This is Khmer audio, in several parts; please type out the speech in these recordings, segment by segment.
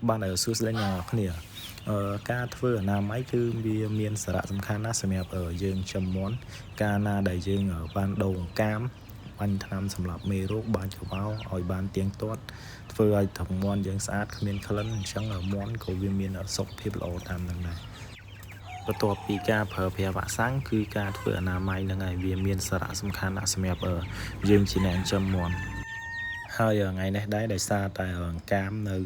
ban ở suốt lên nhà kia ca thưa ở nam ấy cứ vì miền sở đã sắm khăn á xem ở dương chấm món ca na đại dương ở ban đầu cam ban tham sầm lập mê rốt ban chảo bao hỏi ban tiếng tốt thưa ai thằng món dương sát miền khăn chẳng ở món của viên miền ở sọc phép lộ tam đằng nàyประตัวปีกาเผอเพียวะสังคือการเพื่ออนามัยในไงเวียนเมียนสระสำคัญนะสำหรับยืมจีแนนจำมวนhơi ở ngày này đấy đại xa tại ở cam nơi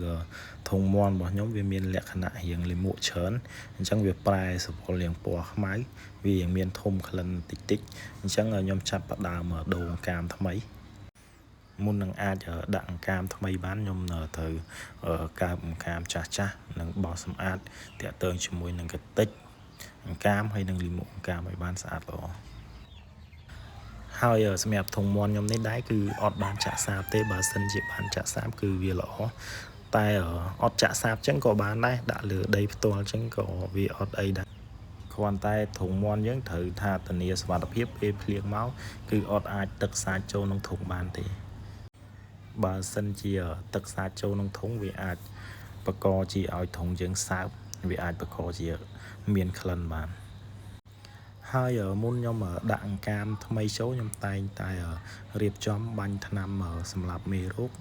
thùng mòn bỏ nhóm viên miền lẹ khả năng hiện lên mũ chớn trong việc bài sập liền bỏ máy vì miền thùng lần tích tích chẳng ở nhóm chặt bắt đầu mở đồ cam thằng mấy muốn năng ai ở đặng cam thằng mấy bán nhóm nở từ ở cam chả chả năng bỏ sầm ad để tương cho mùi năng cái tích cam hay năng liền mũ cam mấy bán sạch rồi hơi ở xem thùng mòn nhóm này đấy cứ ọt bàn chả sáp tê bà sân chỉ bàn chả sáp cứ vì lỗ tai ở ọt chả sáp chẳng có bán đây đã lừa đây to chẳng có vì ọt ấy đã còn tai thùng mòn những thử tha tận nia và đặc biệt về liền máu cứ ọt ai tật xa châu nông thùng bàn thì bà sân chỉ ở tật xa châu nông thùng vì ai bà co chỉ ở thùng chẳng sáp vì ai bà co chỉ ở miền khẩn bàn hai ở môn nhóm ở đặng cam thay mấy số nhóm tay tại ở riệp chóm banh tham ở sầm lạp mì rút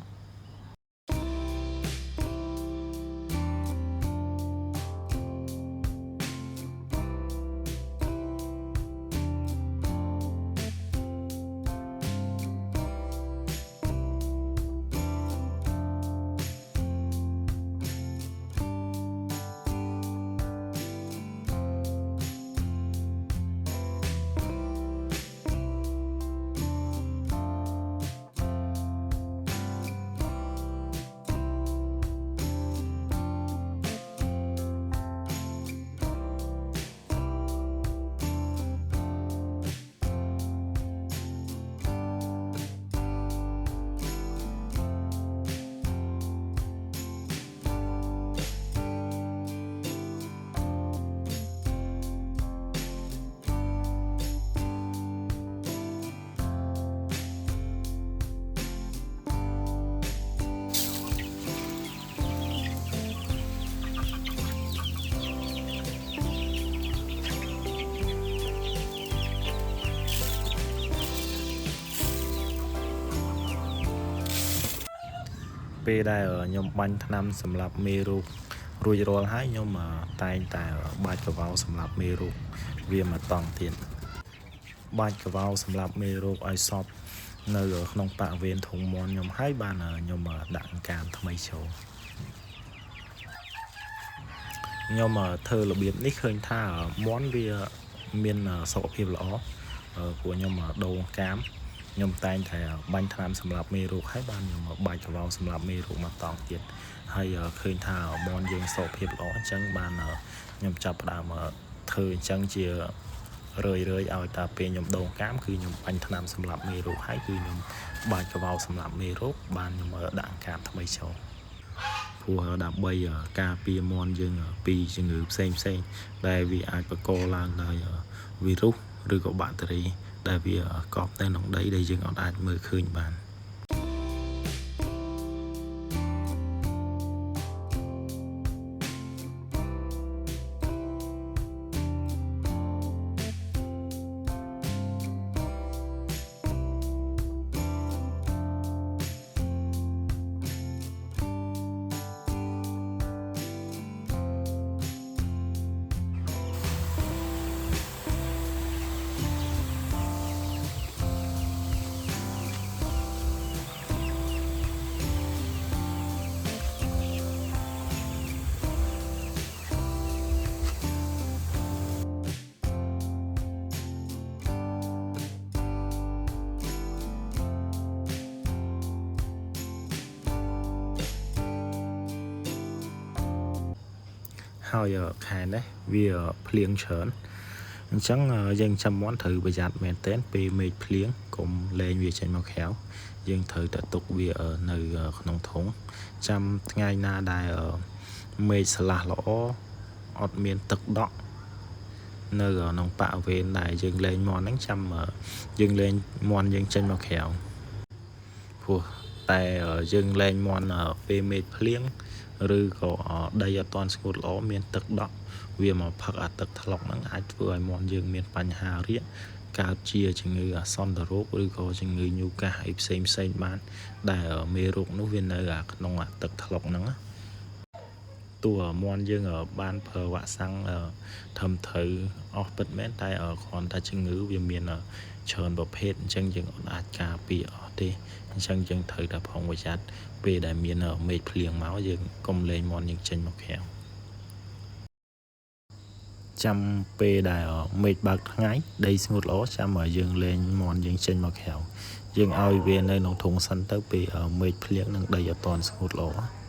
ពេលដែលខ្ញុំបាញ់ថ្នាំសម្រាប់មេរោគរួចរាល់ហើយខ្ញុំតែងតែបាច់កវ៉ាល់សម្រាប់មេរោគវាមកតង់ទៀតបាច់កវ៉ាល់សម្រាប់មេរោគឲ្យសពនៅក្នុងប៉ាវេនធុងមន់ខ្ញុំហើយបានខ្ញុំដាក់កាមថ្មីចូលខ្ញុំធ្វើរបៀបនេះឃើញថាមន់វាមានសុខភាពល្អព្រោះខ្ញុំដូរកាមខ្ញុំតែងតែបាញ់ថ្នាំសម្រាប់មេរោគហើយបានខ្ញុំបាច់កវ៉ាល់សម្រាប់មេរោគមកតង់ទៀតហើយឃើញថាមន់យើងសុខភាពល្អអញ្ចឹងបានខ្ញុំចាប់ផ្ដើមធ្វើអញ្ចឹងជារឿយឲ្យតាពេលខ្ញុំដូរកាមគឺខ្ញុំបាញ់ថ្នាំសម្រាប់មេរោគហើយគឺខ្ញុំបាច់កវ៉ាល់សម្រាប់មេរោគបានខ្ញុំដាក់កាមថ្មីចូលព្រោះដើម្បីការពារមន់យើងពីជំងឺផ្សេងដែលវាអាចបង្កឡើងដោយវីរុសឬក៏បាក់តេរីដែលវាកប់នៅក្នុងដីដែលយើងអាចមើលឃើញបានហើយខែនេះវាភ្លៀងច្រើនអញ្ចឹងយើងចាំមន់ត្រូវប្រយ័ត្នមែនទែនពេលមេឃភ្លៀងកុំលែងវាចេញមកក្រៅយើងត្រូវតែទុកវានៅក្នុងធុងចាំថ្ងៃណាដែលមេឃស្លាស់ល្អអត់មានទឹកដក់នៅក្នុងប៉ាវេនដែលយើងលែងមន់ហ្នឹងចាំយើងលែងមន់យើងចេញមកក្រៅព្រោះតែយើងលែងមន់ពេលមេឃភ្លៀង ឬក៏ដីអត់ទាន់ស្ងួតល្អមានទឹកដក់វាមកផឹកអាទឹកថ្លុកហ្នឹងអាចធ្វើឲ្យមាន់យើងមានបញ្ហារាគកើតជាជំងឺអាសន្នរោគឬក៏ជំងឺញូកាសអីផ្សេងបានដែលមេរោគនោះវានៅក្នុងអាទឹកថ្លុកហ្នឹងតួមាន់យើងបានប្រើវ៉ាក់សាំងធំត្រូវអស់ពិតមែនតែគ្រាន់តែជំងឺវាមានច្រើនប្រភេទអញ្ចឹងយើងអាចការពារអស់ទេអញ្ចឹងយើងត្រូវតែប្រុងប្រយ័ត្នពេលដែលមានមេឃភ្លៀងមកយើងកុំលែងមាន់យើងចេញមកក្រៅចាំពេលដែលមេឃបើកថ្ងៃដីស្ងួតល្អចាំយើងលែងមាន់យើងចេញមកក្រៅយើងឲ្យវានៅក្នុងធុងសិនទៅពេលមេឃភ្លៀងនិងដីអត់ទាន់ស្ងួតល្អ